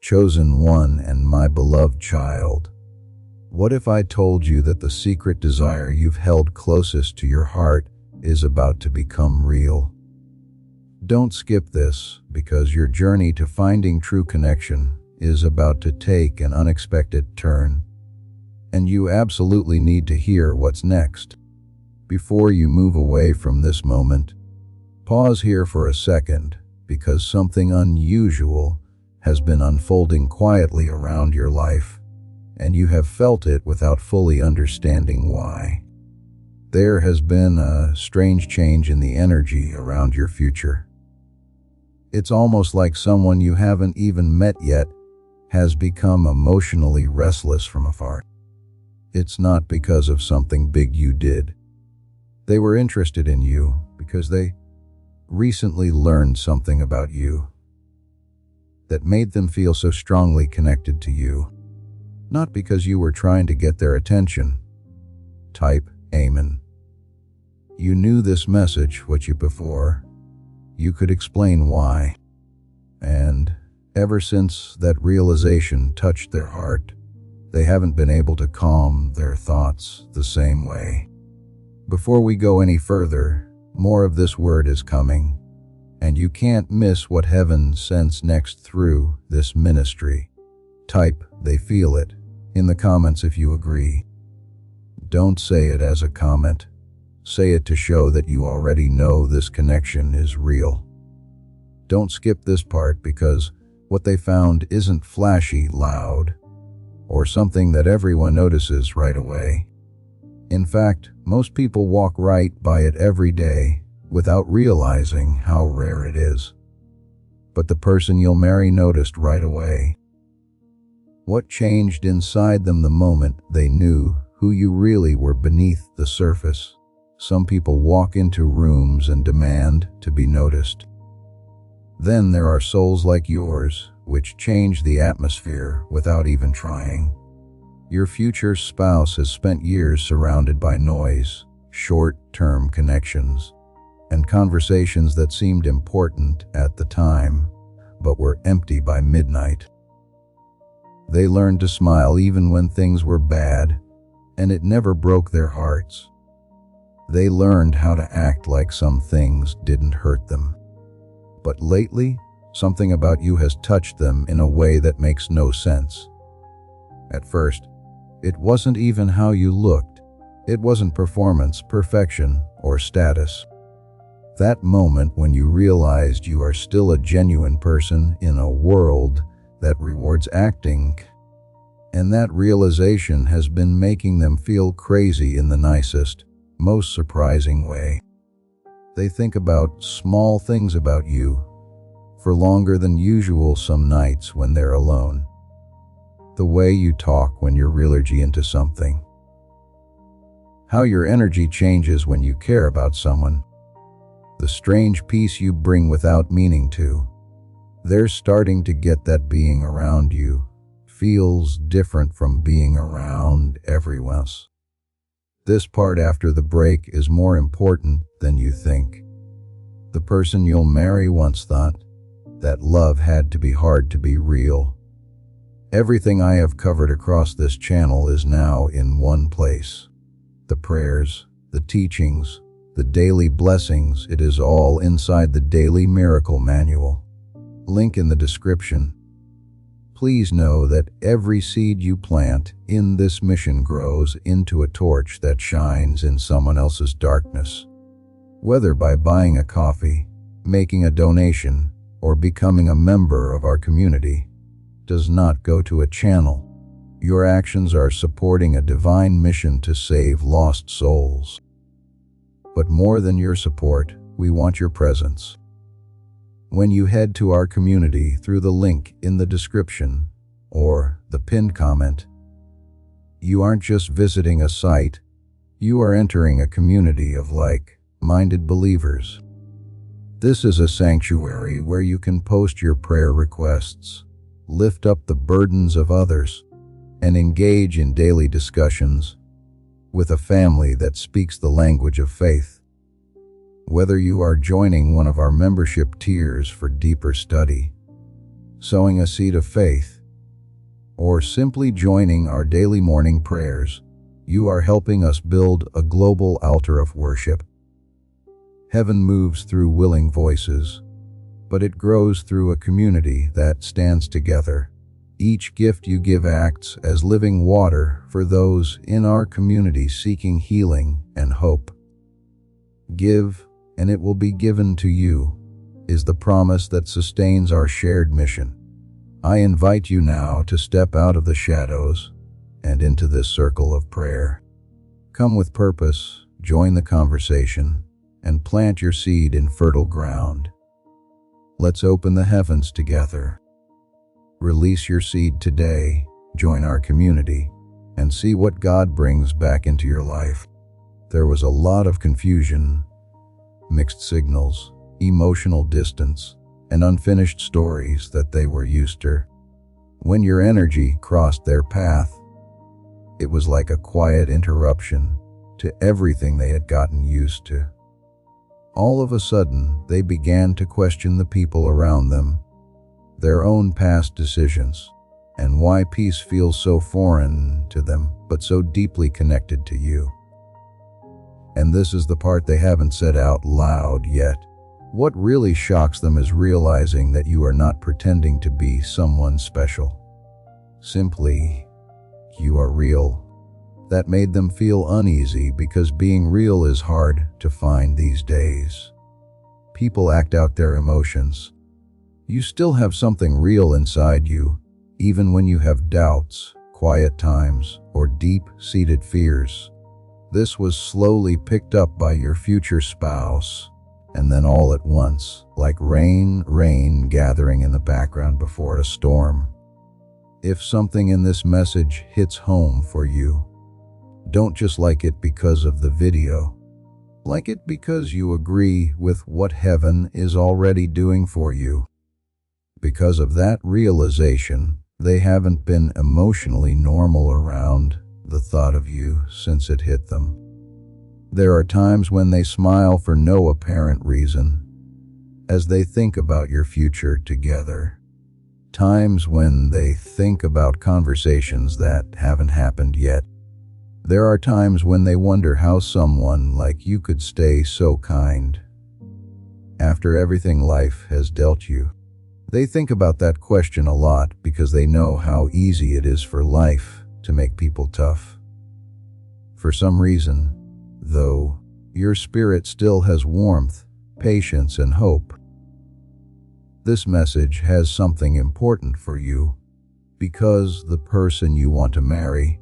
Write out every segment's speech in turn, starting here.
chosen one and my beloved child. What if I told you that the secret desire you've held closest to your heart is about to become real? Don't skip this, because your journey to finding true connection is about to take an unexpected turn. And you absolutely need to hear what's next. Before you move away from this moment, pause here for a second, because something unusual has been unfolding quietly around your life, and you have felt it without fully understanding why. There has been a strange change in the energy around your future. It's almost like someone you haven't even met yet has become emotionally restless from afar. It's not because of something big you did. They were interested in you because they recently learned something about you that made them feel so strongly connected to you, not because you were trying to get their attention. Type Amen. You knew this message what you before. You could explain why. And ever since that realization touched their heart, they haven't been able to calm their thoughts the same way. Before we go any further, more of this word is coming, and you can't miss what heaven sends next through this ministry. Type "they feel it" in the comments if you agree. Don't say it as a comment. Say it to show that you already know this connection is real. Don't skip this part, because what they found isn't flashy, loud, or something that everyone notices right away. In fact, most people walk right by it every day without realizing how rare it is. But the person you'll marry noticed right away. What changed inside them the moment they knew who you really were beneath the surface? Some people walk into rooms and demand to be noticed. Then there are souls like yours, which change the atmosphere without even trying. Your future spouse has spent years surrounded by noise, short-term connections, and conversations that seemed important at the time, but were empty by midnight. They learned to smile even when things were bad, and it never broke their hearts. They learned how to act like some things didn't hurt them. But lately, something about you has touched them in a way that makes no sense. At first, it wasn't even how you looked. It wasn't performance, perfection, or status. That moment when you realized you are still a genuine person in a world that rewards acting, and that realization has been making them feel crazy in the nicest, most surprising way. They think about small things about you for longer than usual some nights when they're alone. The way you talk when you're really into something. How your energy changes when you care about someone. The strange peace you bring without meaning to. They're starting to get that being around you feels different from being around everyone else. This part after the break is more important than you think. The person you'll marry once thought that love had to be hard to be real. Everything I have covered across this channel is now in one place. The prayers, the teachings, the daily blessings, it is all inside the Daily Miracle Manual. Link in the description. Please know that every seed you plant in this mission grows into a torch that shines in someone else's darkness. Whether by buying a coffee, making a donation, or becoming a member of our community, does not go to a channel. Your actions are supporting a divine mission to save lost souls. But more than your support, we want your presence. When you head to our community through the link in the description or the pinned comment, you aren't just visiting a site, you are entering a community of like-minded believers. This is a sanctuary where you can post your prayer requests, lift up the burdens of others, and engage in daily discussions with a family that speaks the language of faith. Whether you are joining one of our membership tiers for deeper study, sowing a seed of faith, or simply joining our daily morning prayers, you are helping us build a global altar of worship. Heaven moves through willing voices, but it grows through a community that stands together. Each gift you give acts as living water for those in our community seeking healing and hope. Give, and it will be given to you, is the promise that sustains our shared mission. I invite you now to step out of the shadows and into this circle of prayer. Come with purpose, join the conversation, and plant your seed in fertile ground. Let's open the heavens together. Release your seed today, join our community, and see what God brings back into your life. There was a lot of confusion, mixed signals, emotional distance, and unfinished stories that they were used to. When your energy crossed their path, it was like a quiet interruption to everything they had gotten used to. All of a sudden, they began to question the people around them, their own past decisions, and why peace feels so foreign to them, but so deeply connected to you. And this is the part they haven't said out loud yet. What really shocks them is realizing that you are not pretending to be someone special. Simply, you are real. That made them feel uneasy because being real is hard to find these days. People act out their emotions. You still have something real inside you, even when you have doubts, quiet times, or deep-seated fears. This was slowly picked up by your future spouse, and then all at once, like rain gathering in the background before a storm. If something in this message hits home for you, don't just like it because of the video. Like it because you agree with what heaven is already doing for you. Because of that realization, they haven't been emotionally normal around the thought of you since it hit them. There are times when they smile for no apparent reason, as they think about your future together. Times when they think about conversations that haven't happened yet. There are times when they wonder how someone like you could stay so kind after everything life has dealt you. They think about that question a lot because they know how easy it is for life to make people tough. For some reason, though, your spirit still has warmth, patience, and hope. This message has something important for you because the person you want to marry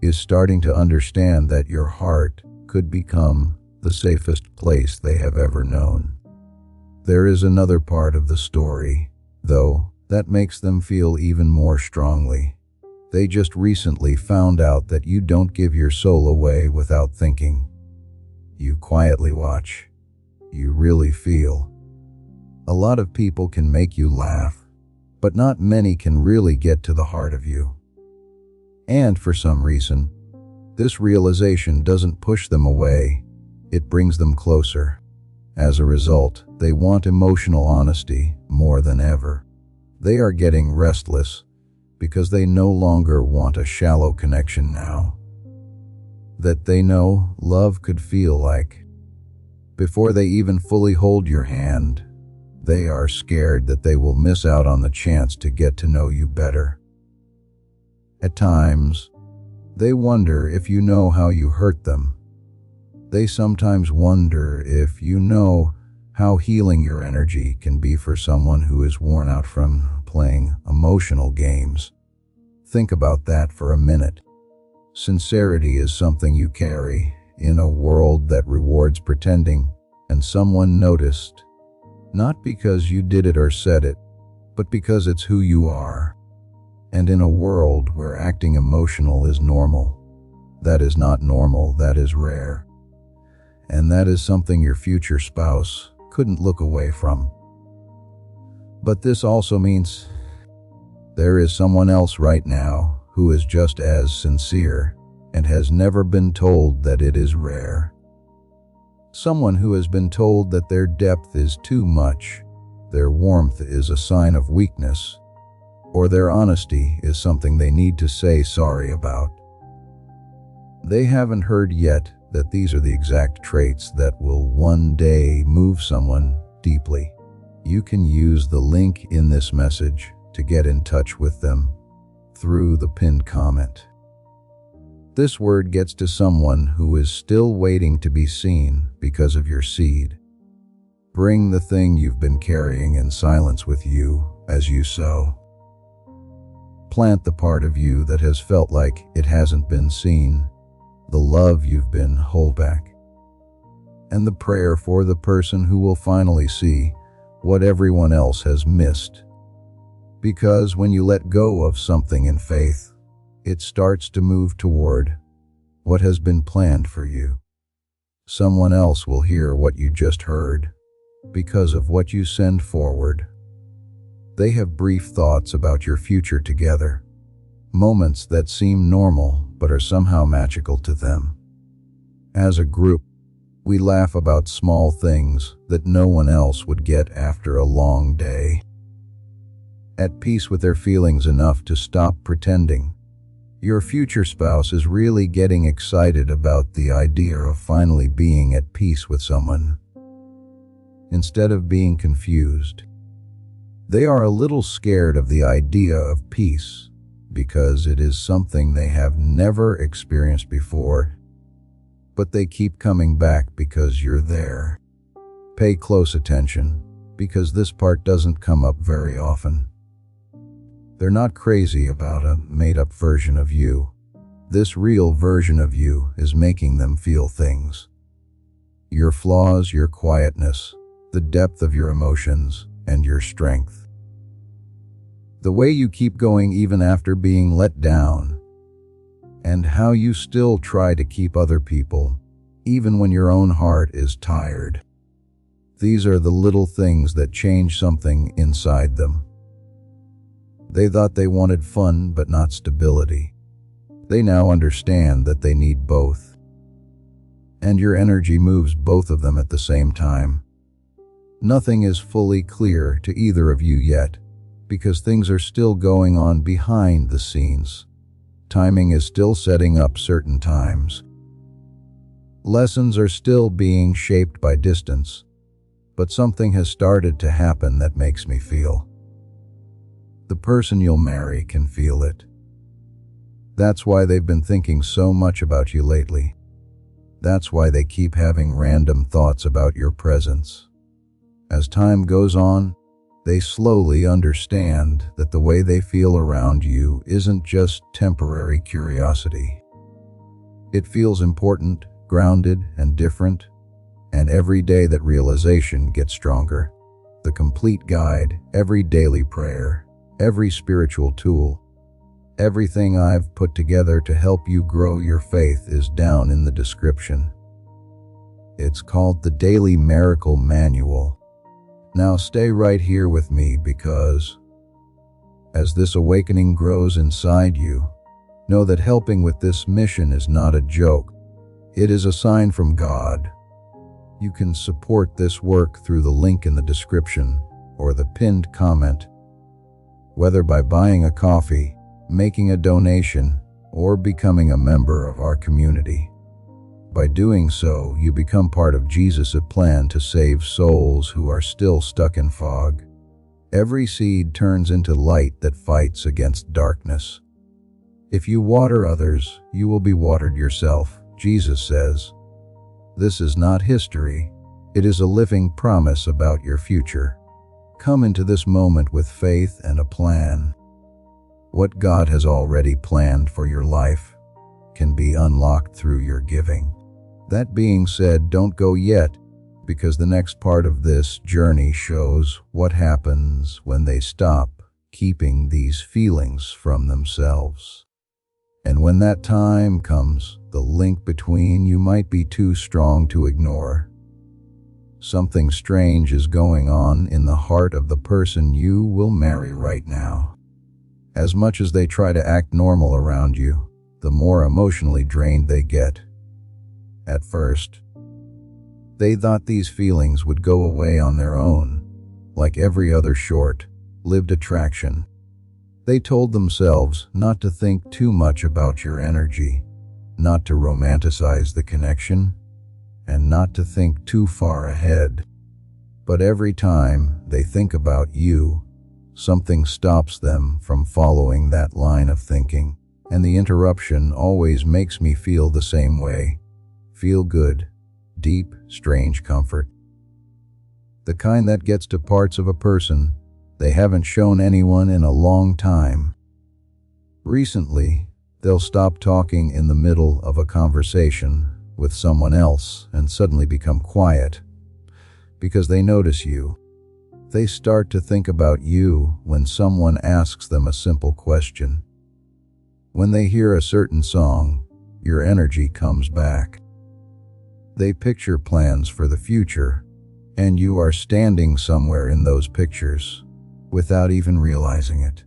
is starting to understand that your heart could become the safest place they have ever known. There is another part of the story, though, that makes them feel even more strongly. They just recently found out that you don't give your soul away without thinking. You quietly watch. You really feel. A lot of people can make you laugh, but not many can really get to the heart of you. And for some reason, this realization doesn't push them away, it brings them closer. As a result, they want emotional honesty more than ever. They are getting restless because they no longer want a shallow connection now that they know love could feel like. Before they even fully hold your hand, they are scared that they will miss out on the chance to get to know you better. At times, they wonder if you know how you hurt them. They sometimes wonder if you know how healing your energy can be for someone who is worn out from playing emotional games. Think about that for a minute. Sincerity is something you carry in a world that rewards pretending, and someone noticed, not because you did it or said it, but because it's who you are. And in a world where acting emotional is normal, that is not normal, that is rare. And that is something your future spouse couldn't look away from. But this also means there is someone else right now who is just as sincere and has never been told that it is rare. Someone who has been told that their depth is too much, their warmth is a sign of weakness, or their honesty is something they need to say sorry about. They haven't heard yet that these are the exact traits that will one day move someone deeply. You can use the link in this message to get in touch with them through the pinned comment. This word gets to someone who is still waiting to be seen because of your seed. Bring the thing you've been carrying in silence with you as you sow. Plant the part of you that has felt like it hasn't been seen, the love you've been held back, and the prayer for the person who will finally see what everyone else has missed. Because when you let go of something in faith, it starts to move toward what has been planned for you. Someone else will hear what you just heard because of what you send forward. They have brief thoughts about your future together, moments that seem normal but are somehow magical to them. As a group, we laugh about small things that no one else would get after a long day. At peace with their feelings enough to stop pretending, your future spouse is really getting excited about the idea of finally being at peace with someone. Instead of being confused, they are a little scared of the idea of peace because it is something they have never experienced before, but they keep coming back because you're there. Pay close attention because this part doesn't come up very often. They're not crazy about a made-up version of you. This real version of you is making them feel things. Your flaws, your quietness, the depth of your emotions, and your strength. The way you keep going even after being let down, and how you still try to keep other people, even when your own heart is tired. These are the little things that change something inside them. They thought they wanted fun but not stability. They now understand that they need both. And your energy moves both of them at the same time. Nothing is fully clear to either of you yet, because things are still going on behind the scenes. Timing is still setting up certain times. Lessons are still being shaped by distance, but something has started to happen that makes me feel. The person you'll marry can feel it. That's why they've been thinking so much about you lately. That's why they keep having random thoughts about your presence. As time goes on, they slowly understand that the way they feel around you isn't just temporary curiosity. It feels important, grounded, and different, and every day that realization gets stronger. The complete guide, every daily prayer, every spiritual tool, everything I've put together to help you grow your faith is down in the description. It's called the Daily Miracle Manual. Now stay right here with me because as this awakening grows inside you, know that helping with this mission is not a joke. It is a sign from God. You can support this work through the link in the description or the pinned comment, whether by buying a coffee, making a donation, or becoming a member of our community. By doing so, you become part of Jesus' plan to save souls who are still stuck in fog. Every seed turns into light that fights against darkness. If you water others, you will be watered yourself, Jesus says. This is not history. It is a living promise about your future. Come into this moment with faith and a plan. What God has already planned for your life can be unlocked through your giving. That being said, don't go yet, because the next part of this journey shows what happens when they stop keeping these feelings from themselves. And when that time comes, the link between you might be too strong to ignore. Something strange is going on in the heart of the person you will marry right now. As much as they try to act normal around you, the more emotionally drained they get. At first, they thought these feelings would go away on their own, like every other short-lived attraction. They told themselves not to think too much about your energy, not to romanticize the connection, and not to think too far ahead. But every time they think about you, something stops them from following that line of thinking, and the interruption always makes me feel the same way. Feel good, deep, strange comfort. The kind that gets to parts of a person they haven't shown anyone in a long time. Recently, they'll stop talking in the middle of a conversation with someone else and suddenly become quiet because they notice you. They start to think about you when someone asks them a simple question. When they hear a certain song, your energy comes back. They picture plans for the future, and you are standing somewhere in those pictures without even realizing it.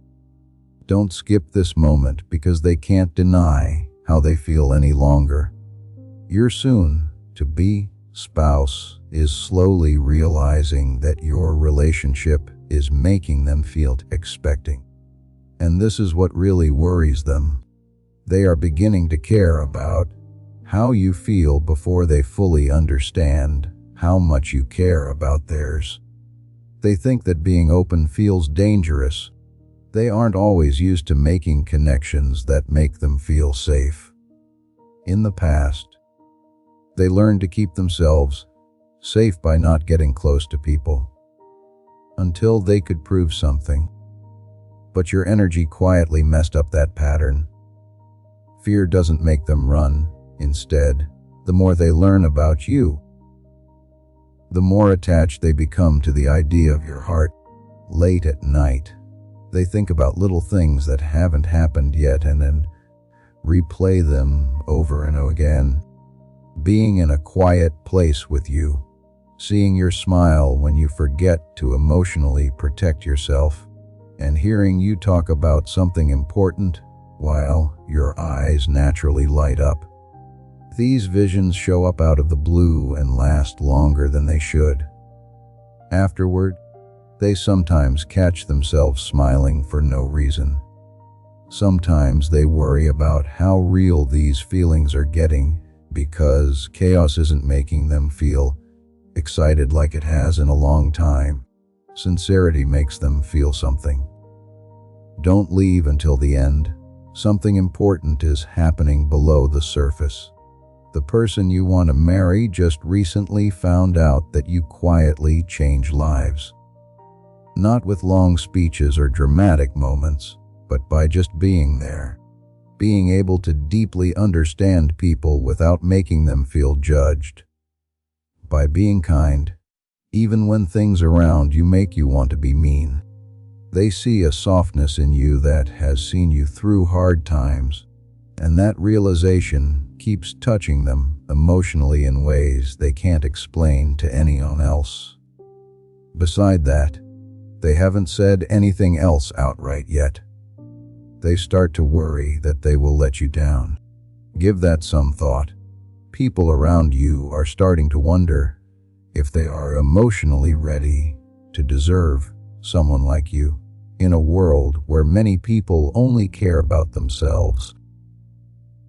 Don't skip this moment because they can't deny how they feel any longer. Your soon-to-be spouse is slowly realizing that your relationship is making them feel expecting. And this is what really worries them. They are beginning to care about how you feel before they fully understand how much you care about theirs. They think that being open feels dangerous. They aren't always used to making connections that make them feel safe. In the past, they learned to keep themselves safe by not getting close to people until they could prove something. But your energy quietly messed up that pattern. Fear doesn't make them run. Instead, the more they learn about you, the more attached they become to the idea of your heart. Late at night, they think about little things that haven't happened yet and then replay them over and over again. Being in a quiet place with you, seeing your smile when you forget to emotionally protect yourself, and hearing you talk about something important while your eyes naturally light up. These visions show up out of the blue and last longer than they should. Afterward, they sometimes catch themselves smiling for no reason. Sometimes they worry about how real these feelings are getting because chaos isn't making them feel excited like it has in a long time. Sincerity makes them feel something. Don't leave until the end. Something important is happening below the surface. The person you want to marry just recently found out that you quietly change lives. Not with long speeches or dramatic moments, but by just being there. Being able to deeply understand people without making them feel judged. By being kind, even when things around you make you want to be mean. They see a softness in you that has seen you through hard times, and that realization keeps touching them emotionally in ways they can't explain to anyone else. Beside that, they haven't said anything else outright yet. They start to worry that they will let you down. Give that some thought. People around you are starting to wonder if they are emotionally ready to deserve someone like you, in a world where many people only care about themselves.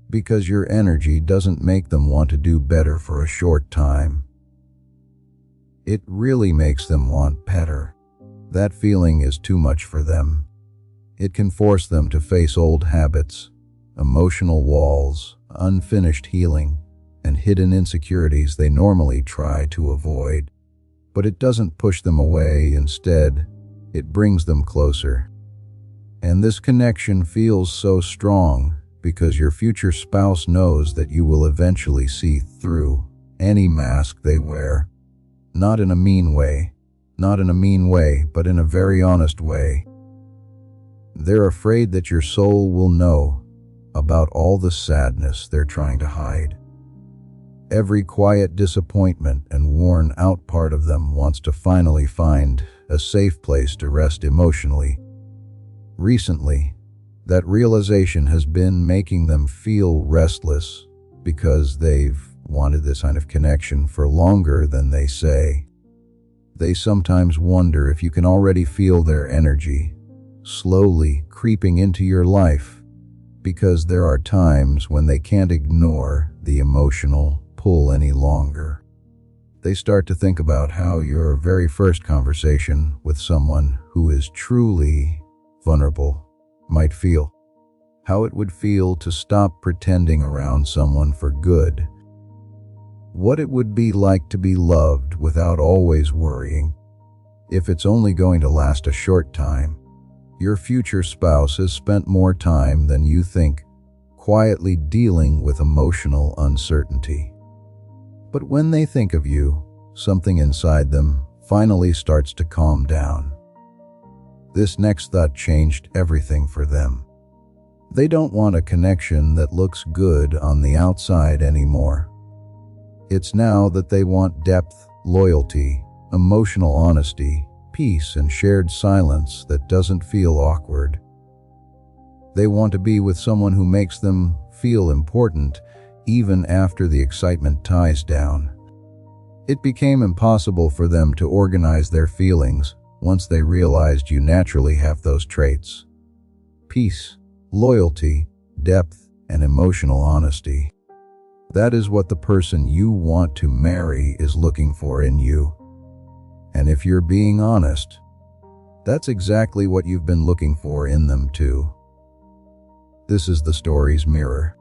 Because your energy doesn't make them want to do better for a short time. It really makes them want better. That feeling is too much for them. It can force them to face old habits, emotional walls, unfinished healing, and hidden insecurities they normally try to avoid. But it doesn't push them away. Instead, it brings them closer. And this connection feels so strong because your future spouse knows that you will eventually see through any mask they wear. Not in a mean way, but in a very honest way. They're afraid that your soul will know about all the sadness they're trying to hide. Every quiet disappointment and worn-out part of them wants to finally find a safe place to rest emotionally. Recently, that realization has been making them feel restless because they've wanted this kind of connection for longer than they say. They sometimes wonder if you can already feel their energy, slowly creeping into your life, because there are times when they can't ignore the emotional pull any longer. They start to think about how your very first conversation with someone who is truly vulnerable might feel. How it would feel to stop pretending around someone for good. What it would be like to be loved without always worrying. If it's only going to last a short time, your future spouse has spent more time than you think quietly dealing with emotional uncertainty. But when they think of you, something inside them finally starts to calm down. This next thought changed everything for them. They don't want a connection that looks good on the outside anymore. It's now that they want depth, loyalty, emotional honesty, peace, and shared silence that doesn't feel awkward. They want to be with someone who makes them feel important even after the excitement dies down. It became impossible for them to organize their feelings once they realized you naturally have those traits. Peace, loyalty, depth, and emotional honesty. That is what the person you want to marry is looking for in you. And if you're being honest, that's exactly what you've been looking for in them too. This is the story's mirror.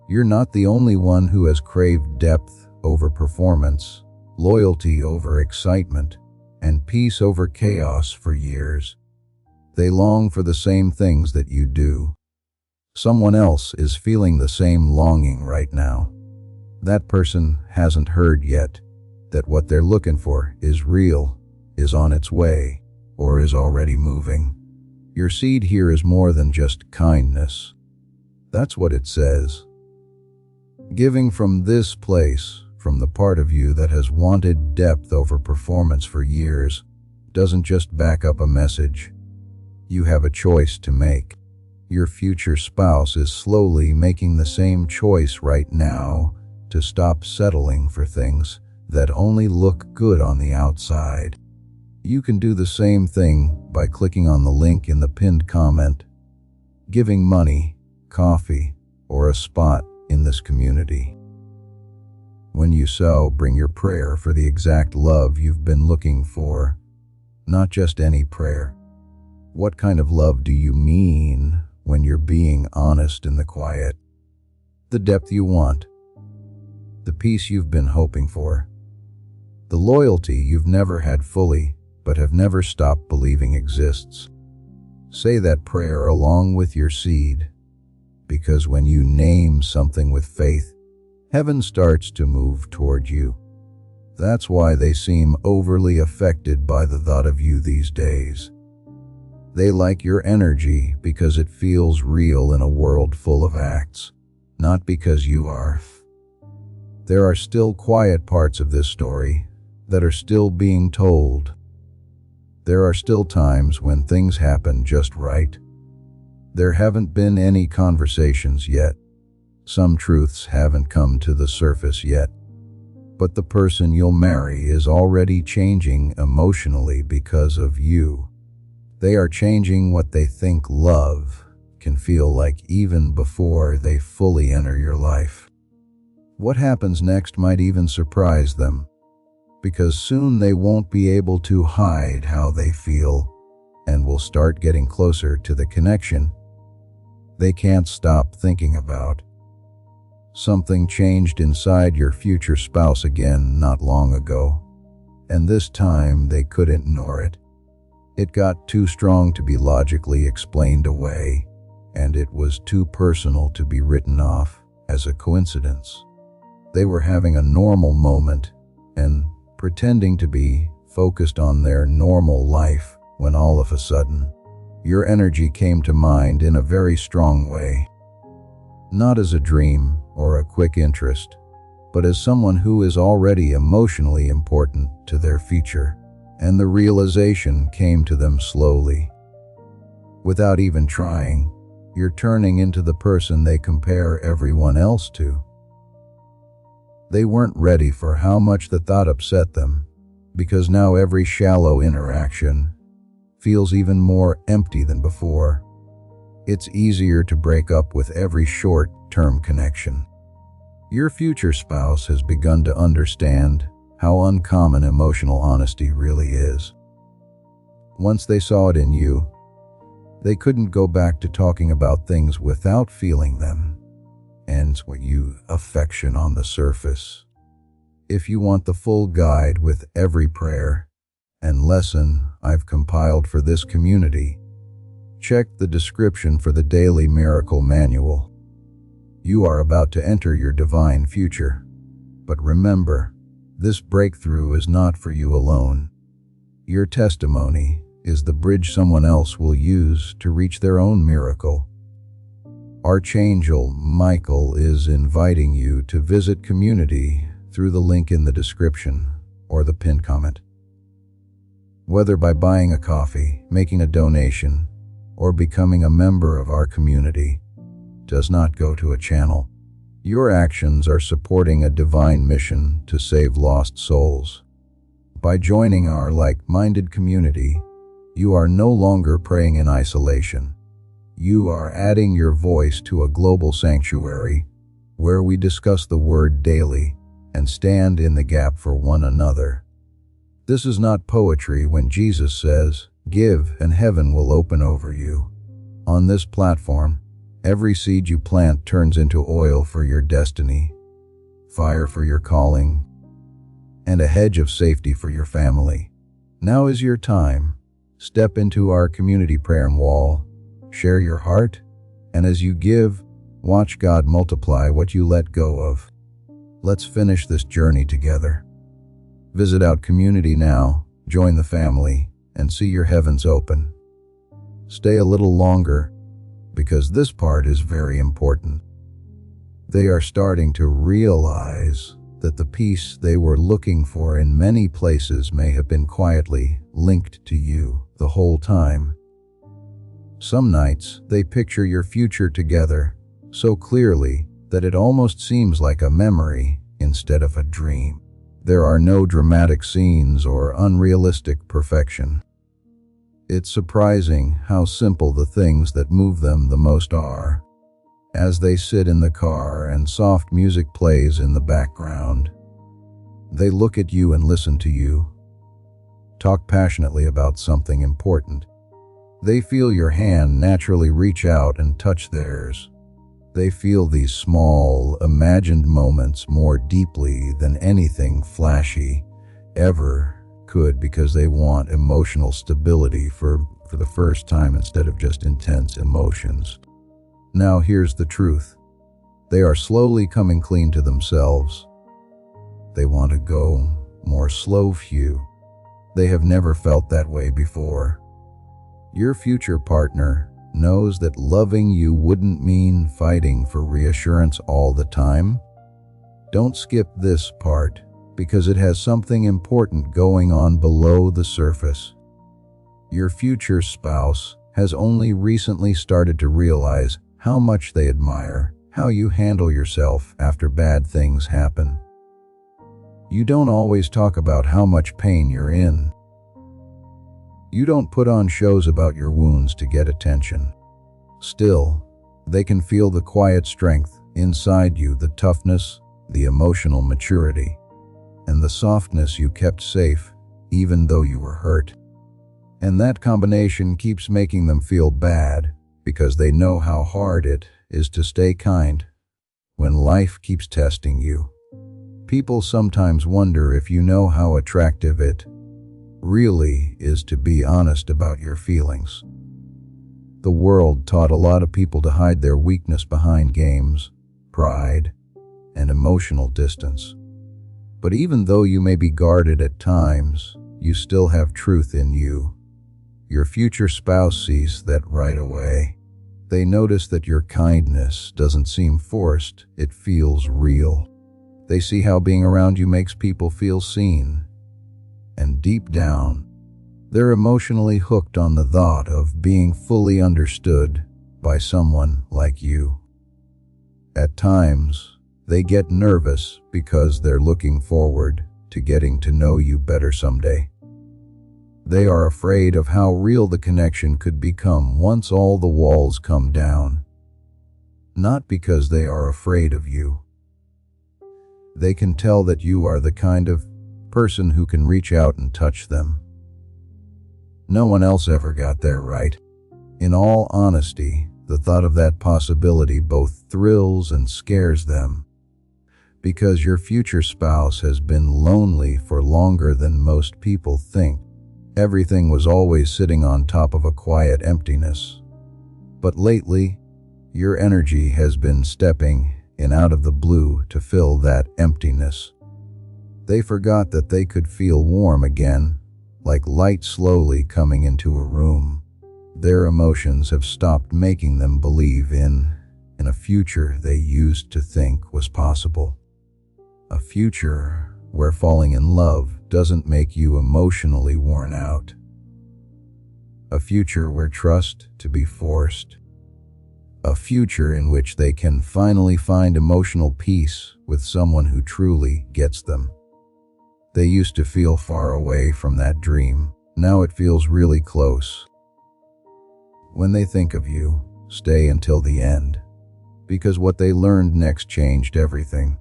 You're not the only one who has craved depth over performance, loyalty over excitement, and peace over chaos for years. They long for the same things that you do. Someone else is feeling the same longing right now. That person hasn't heard yet that what they're looking for is real, is on its way, or is already moving. Your seed here is more than just kindness. That's what it says. Giving from this place, from the part of you that has wanted depth over performance for years, doesn't just back up a message. You have a choice to make. Your future spouse is slowly making the same choice right now to stop settling for things that only look good on the outside. You can do the same thing by clicking on the link in the pinned comment. Giving money, coffee, or a spot in this community. When you sow, bring your prayer for the exact love you've been looking for, not just any prayer. What kind of love do you mean when you're being honest in the quiet? The depth you want, the peace you've been hoping for, the loyalty you've never had fully but have never stopped believing exists. Say that prayer along with your seed, because when you name something with faith, heaven starts to move toward you. That's why they seem overly affected by the thought of you these days. They like your energy because it feels real in a world full of acts, not because you are. There are still quiet parts of this story that are still being told. There are still times when things happen just right. There haven't been any conversations yet. Some truths haven't come to the surface yet. But the person you'll marry is already changing emotionally because of you. They are changing what they think love can feel like even before they fully enter your life. What happens next might even surprise them, because soon they won't be able to hide how they feel and will start getting closer to the connection they can't stop thinking about. Something changed inside your future spouse again not long ago, and this time they couldn't ignore it. It got too strong to be logically explained away, and it was too personal to be written off as a coincidence. They were having a normal moment and pretending to be focused on their normal life when all of a sudden, your energy came to mind in a very strong way. Not as a dream or a quick interest, but as someone who is already emotionally important to their future, and the realization came to them slowly. Without even trying, you're turning into the person they compare everyone else to. They weren't ready for how much the thought upset them, because now every shallow interaction feels even more empty than before. It's easier to break up with every short-term connection. Your future spouse has begun to understand how uncommon emotional honesty really is. Once they saw it in you, they couldn't go back to talking about things without feeling them. And with you, affection on the surface. If you want the full guide with every prayer and lesson I've compiled for this community, check the description for the Daily Miracle Manual. You are about to enter your divine future. But remember, this breakthrough is not for you alone. Your testimony is the bridge someone else will use to reach their own miracle. Archangel Michael is inviting you to visit community through the link in the description or the pinned comment. Whether by buying a coffee, making a donation, or becoming a member of our community, does not go to a channel. Your actions are supporting a divine mission to save lost souls. By joining our like-minded community, you are no longer praying in isolation. You are adding your voice to a global sanctuary where we discuss the Word daily and stand in the gap for one another. This is not poetry when Jesus says, "Give and heaven will open over you." On this platform, every seed you plant turns into oil for your destiny, fire for your calling, and a hedge of safety for your family. Now is your time. Step into our community prayer wall, share your heart, and as you give, watch God multiply what you let go of. Let's finish this journey together. Visit our community now, join the family, and see your heavens open. Stay a little longer, because this part is very important. They are starting to realize that the peace they were looking for in many places may have been quietly linked to you the whole time. Some nights, they picture your future together so clearly that it almost seems like a memory instead of a dream. There are no dramatic scenes or unrealistic perfection. It's surprising how simple the things that move them the most are. As they sit in the car and soft music plays in the background, they look at you and listen to you. Talk passionately about something important. They feel your hand naturally reach out and touch theirs. They feel these small, imagined moments more deeply than anything flashy ever could because they want emotional stability for the first time instead of just intense emotions. Now here's the truth. They are slowly coming clean to themselves. They want to go more slow few. They have never felt that way before. Your future partner knows that loving you wouldn't mean fighting for reassurance all the time. Don't skip this part, because it has something important going on below the surface. Your future spouse has only recently started to realize how much they admire how you handle yourself after bad things happen. You don't always talk about how much pain you're in. You don't put on shows about your wounds to get attention. Still, they can feel the quiet strength inside you, the toughness, the emotional maturity, and the softness you kept safe even though you were hurt. And that combination keeps making them feel bad because they know how hard it is to stay kind when life keeps testing you. People sometimes wonder if you know how attractive it really is to be honest about your feelings. The world taught a lot of people to hide their weakness behind games, pride, and emotional distance. But even though you may be guarded at times, you still have truth in you. Your future spouse sees that right away. They notice that your kindness doesn't seem forced, it feels real. They see how being around you makes people feel seen. And deep down, they're emotionally hooked on the thought of being fully understood by someone like you. At times, they get nervous because they're looking forward to getting to know you better someday. They are afraid of how real the connection could become once all the walls come down. Not because they are afraid of you. They can tell that you are the kind of person who can reach out and touch them. No one else ever got there, right? In all honesty, the thought of that possibility both thrills and scares them. Because your future spouse has been lonely for longer than most people think. Everything was always sitting on top of a quiet emptiness. But lately, your energy has been stepping in out of the blue to fill that emptiness. They forgot that they could feel warm again, like light slowly coming into a room. Their emotions have stopped making them believe in a future they used to think was possible. A future where falling in love doesn't make you emotionally worn out. A future where trust to be forced. A future in which they can finally find emotional peace with someone who truly gets them. They used to feel far away from that dream. Now it feels really close. When they think of you, stay until the end, because what they learned next changed everything.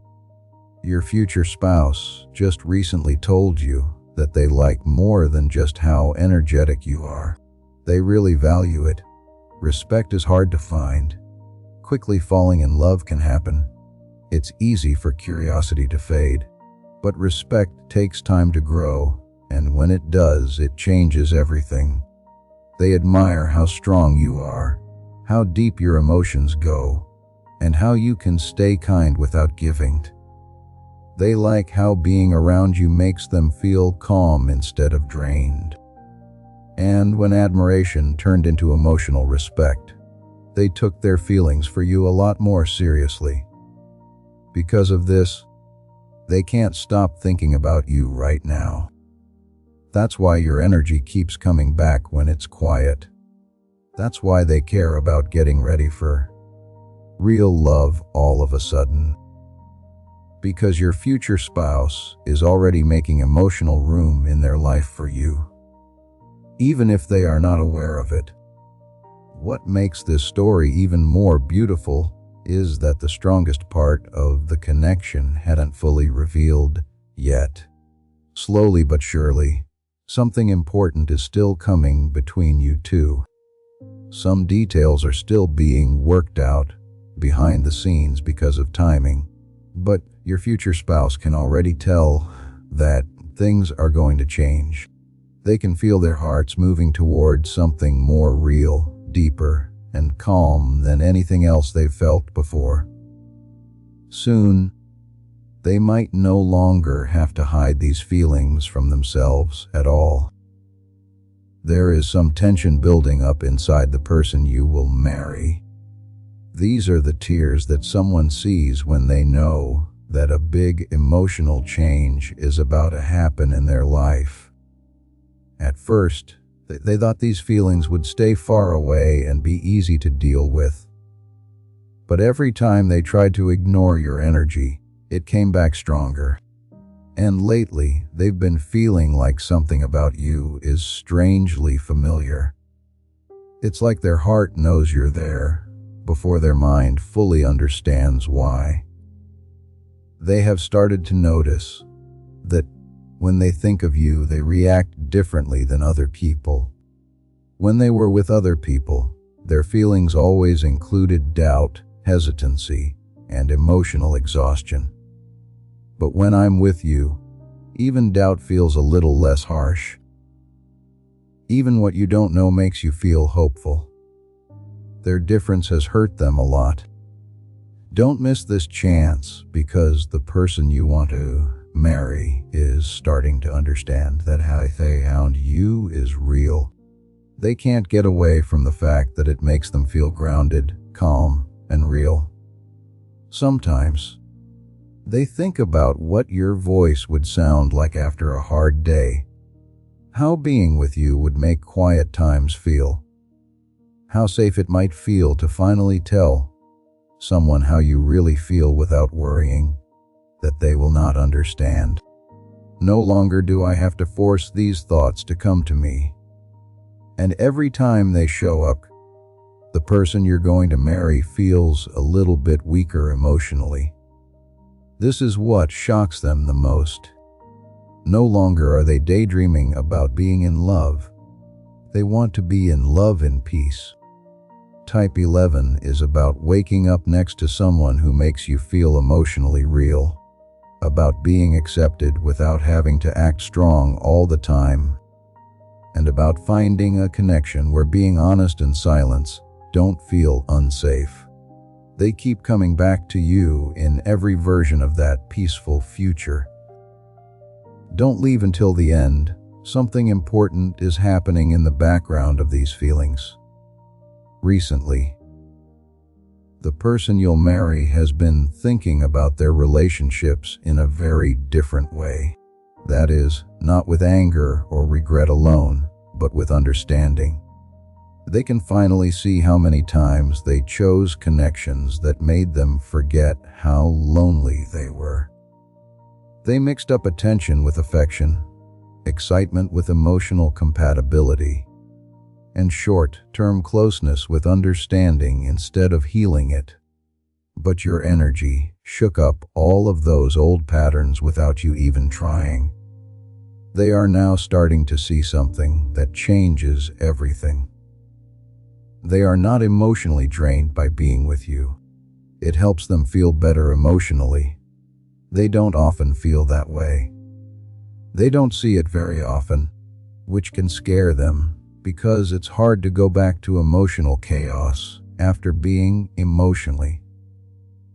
Your future spouse just recently told you that they like more than just how energetic you are. They really value it. Respect is hard to find. Quickly falling in love can happen. It's easy for curiosity to fade. But respect takes time to grow, and when it does, it changes everything. They admire how strong you are, how deep your emotions go, and how you can stay kind without giving. They like how being around you makes them feel calm instead of drained. And when admiration turned into emotional respect, they took their feelings for you a lot more seriously. Because of this, they can't stop thinking about you right now. That's why your energy keeps coming back when it's quiet. That's why they care about getting ready for real love all of a sudden. Because your future spouse is already making emotional room in their life for you, even if they are not aware of it. What makes this story even more beautiful is that the strongest part of the connection hadn't fully revealed yet. Slowly but surely, something important is still coming between you two. Some details are still being worked out behind the scenes because of timing, but your future spouse can already tell that things are going to change. They can feel their hearts moving towards something more real, deeper, and calm than anything else they've felt before. Soon, they might no longer have to hide these feelings from themselves at all. There is some tension building up inside the person you will marry. These are the tears that someone sees when they know that a big emotional change is about to happen in their life. At first, they thought these feelings would stay far away and be easy to deal with. But every time they tried to ignore your energy, it came back stronger. And lately, they've been feeling like something about you is strangely familiar. It's like their heart knows you're there before their mind fully understands why. They have started to notice that when they think of you, they react differently than other people. When they were with other people, their feelings always included doubt, hesitancy, and emotional exhaustion. But when I'm with you, even doubt feels a little less harsh. Even what you don't know makes you feel hopeful. Their difference has hurt them a lot. Don't miss this chance, because the person you want to marry is starting to understand that how they found you is real. They can't get away from the fact that it makes them feel grounded, calm, and real. Sometimes, they think about what your voice would sound like after a hard day, how being with you would make quiet times feel, how safe it might feel to finally tell someone how you really feel without worrying that they will not understand. No longer do I have to force these thoughts to come to me. And every time they show up, the person you're going to marry feels a little bit weaker emotionally. This is what shocks them the most. No longer are they daydreaming about being in love. They want to be in love and peace. Type 11 is about waking up next to someone who makes you feel emotionally real, about being accepted without having to act strong all the time, and about finding a connection where being honest and silence don't feel unsafe. They keep coming back to you in every version of that peaceful future. Don't leave until the end. Something important is happening in the background of these feelings. Recently, the person you'll marry has been thinking about their relationships in a very different way. That is, not with anger or regret alone, but with understanding. They can finally see how many times they chose connections that made them forget how lonely they were. They mixed up attention with affection, excitement with emotional compatibility, and short-term closeness with understanding instead of healing it. But your energy shook up all of those old patterns without you even trying. They are now starting to see something that changes everything. They are not emotionally drained by being with you. It helps them feel better emotionally. They don't often feel that way. They don't see it very often, which can scare them because it's hard to go back to emotional chaos after being emotionally.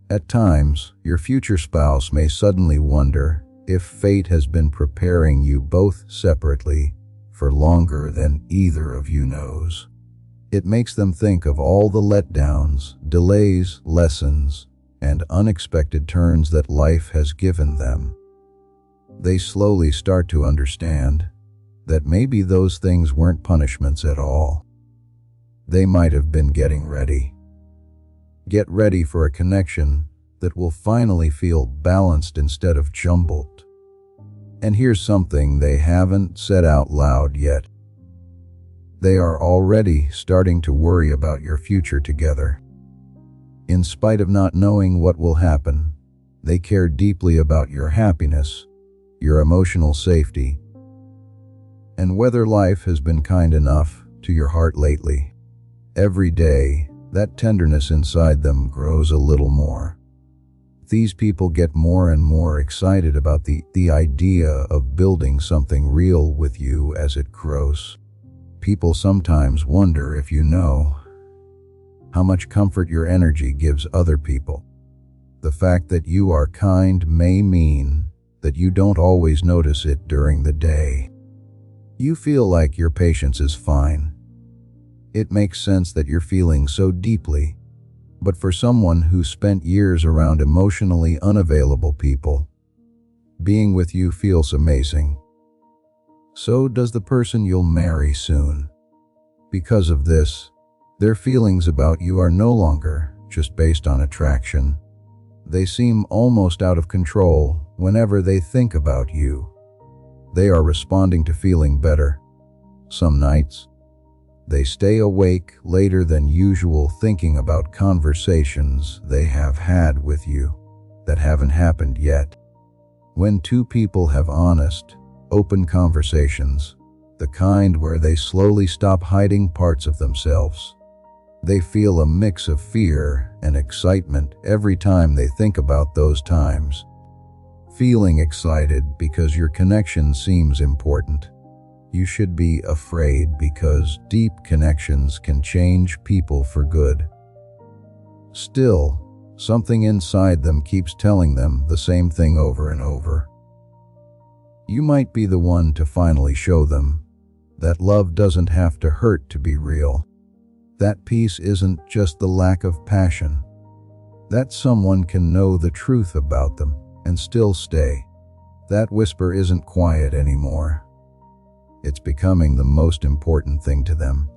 At times, your future spouse may suddenly wonder if fate has been preparing you both separately for longer than either of you knows. It makes them think of all the letdowns, delays, lessons, and unexpected turns that life has given them. They slowly start to understand that maybe those things weren't punishments at all. They might have been getting ready. Get ready for a connection that will finally feel balanced instead of jumbled. And here's something they haven't said out loud yet. They are already starting to worry about your future together. In spite of not knowing what will happen, they care deeply about your happiness, your emotional safety, and whether life has been kind enough to your heart lately. Every day, that tenderness inside them grows a little more. These people get more and more excited about the idea of building something real with you as it grows. People sometimes wonder if you know how much comfort your energy gives other people. The fact that you are kind may mean that you don't always notice it during the day. You feel like your patience is fine. It makes sense that you're feeling so deeply, but for someone who spent years around emotionally unavailable people, being with you feels amazing. So does the person you'll marry soon. Because of this, their feelings about you are no longer just based on attraction. They seem almost out of control whenever they think about you. They are responding to feeling better. Some nights, they stay awake later than usual thinking about conversations they have had with you that haven't happened yet. When two people have honest, open conversations, the kind where they slowly stop hiding parts of themselves, they feel a mix of fear and excitement every time they think about those times. Feeling excited because your connection seems important. You should be afraid because deep connections can change people for good. Still, something inside them keeps telling them the same thing over and over. You might be the one to finally show them that love doesn't have to hurt to be real. That peace isn't just the lack of passion. That someone can know the truth about them and still stay. That whisper isn't quiet anymore. It's becoming the most important thing to them.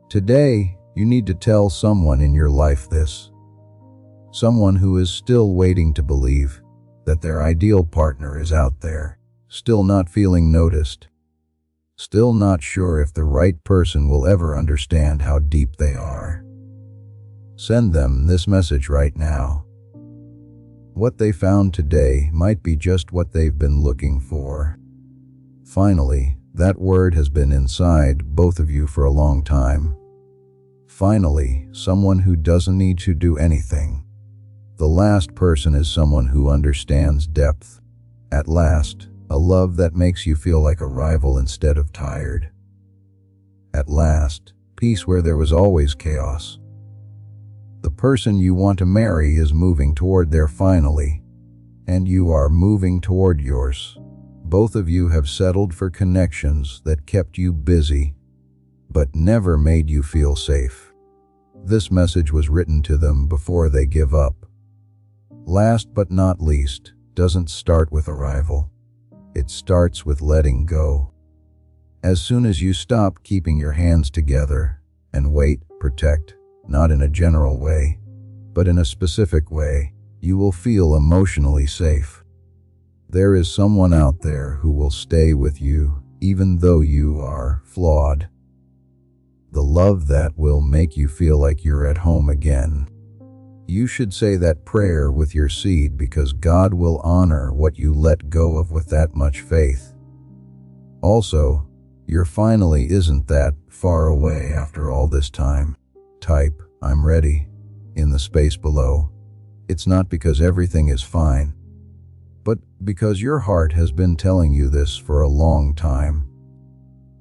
Today, you need to tell someone in your life this. Someone who is still waiting to believe that their ideal partner is out there. still not feeling noticed, still not sure if the right person will ever understand how deep they are. Send them this message right now. What they found today might be just what they've been looking for. Finally, that word has been inside both of you for a long time. Finally, someone who doesn't need to do anything. The last person is someone who understands depth. At last, a love that makes you feel like a rival instead of tired. At last, peace where there was always chaos. The person you want to marry is moving toward their finally, and you are moving toward yours. Both of you have settled for connections that kept you busy, but never made you feel safe. This message was written to them before they give up. Last but not least, doesn't start with arrival. It starts with letting go. As soon as you stop keeping your hands together and wait, protect, not in a general way, but in a specific way, you will feel emotionally safe. There is someone out there who will stay with you even though you are flawed. The love that will make you feel like you're at home again. You should say that prayer with your seed because God will honor what you let go of with that much faith. Also, your finally isn't that far away after all this time. Type, "I'm ready," in the space below. It's not because everything is fine, but because your heart has been telling you this for a long time.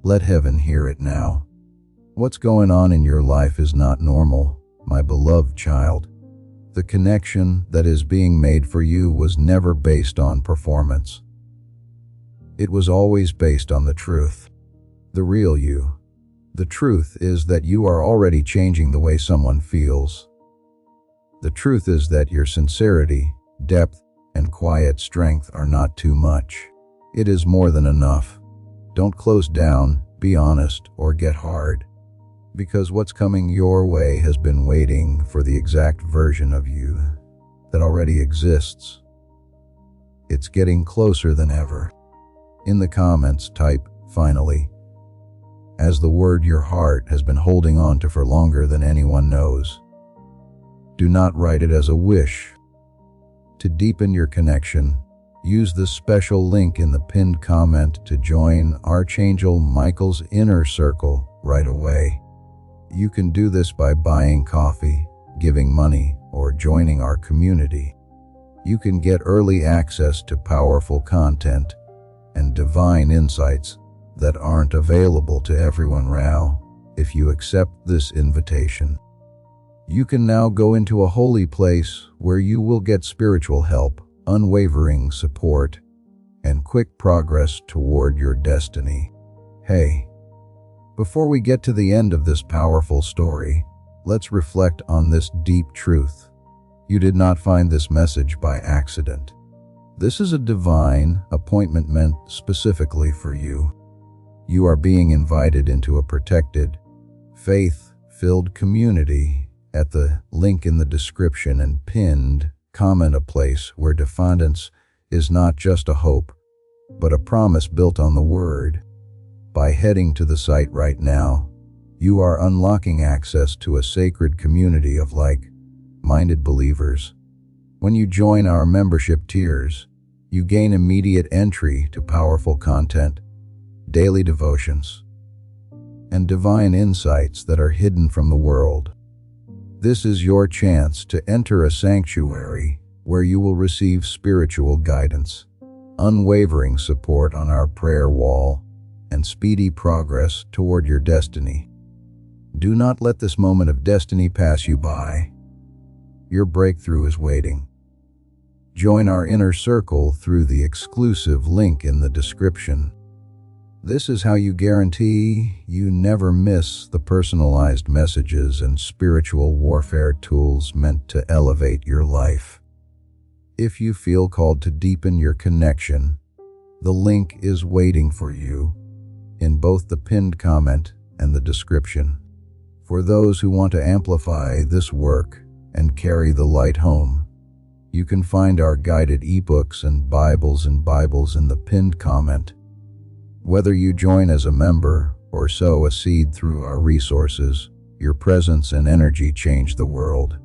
Let heaven hear it now. What's going on in your life is not normal, my beloved child. The connection that is being made for you was never based on performance. It was always based on the truth, the real you. The truth is that you are already changing the way someone feels. The truth is that your sincerity, depth, and quiet strength are not too much. It is more than enough. Don't close down, be honest, or get hard. Because what's coming your way has been waiting for the exact version of you that already exists. It's getting closer than ever. In the comments, type, "finally," as the word your heart has been holding on to for longer than anyone knows. Do not write it as a wish. To deepen your connection, use the special link in the pinned comment to join Archangel Michael's inner circle right away. You can do this by buying coffee, giving money, or joining our community. You can get early access to powerful content and divine insights that aren't available to everyone now if you accept this invitation. You can now go into a holy place where you will get spiritual help, unwavering support, and quick progress toward your destiny. Hey, before we get to the end of this powerful story, let's reflect on this deep truth. You did not find this message by accident. This is a divine appointment meant specifically for you. You are being invited into a protected, faith-filled community at the link in the description and pinned comment, a place where defendance is not just a hope, but a promise built on the Word. By heading to the site right now, you are unlocking access to a sacred community of like-minded believers. When you join our membership tiers, you gain immediate entry to powerful content, daily devotions, and divine insights that are hidden from the world. This is your chance to enter a sanctuary where you will receive spiritual guidance, unwavering support on our prayer wall, and speedy progress toward your destiny. Do not let this moment of destiny pass you by. Your breakthrough is waiting. Join our inner circle through the exclusive link in the description. This is how you guarantee you never miss the personalized messages and spiritual warfare tools meant to elevate your life. If you feel called to deepen your connection, the link is waiting for you in both the pinned comment and the description. For those who want to amplify this work and carry the light home, You can find our guided ebooks and Bibles in the pinned comment. Whether you join as a member or sow a seed through our resources, your presence and energy change the world.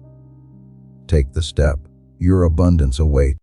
Take the step. Your abundance awaits.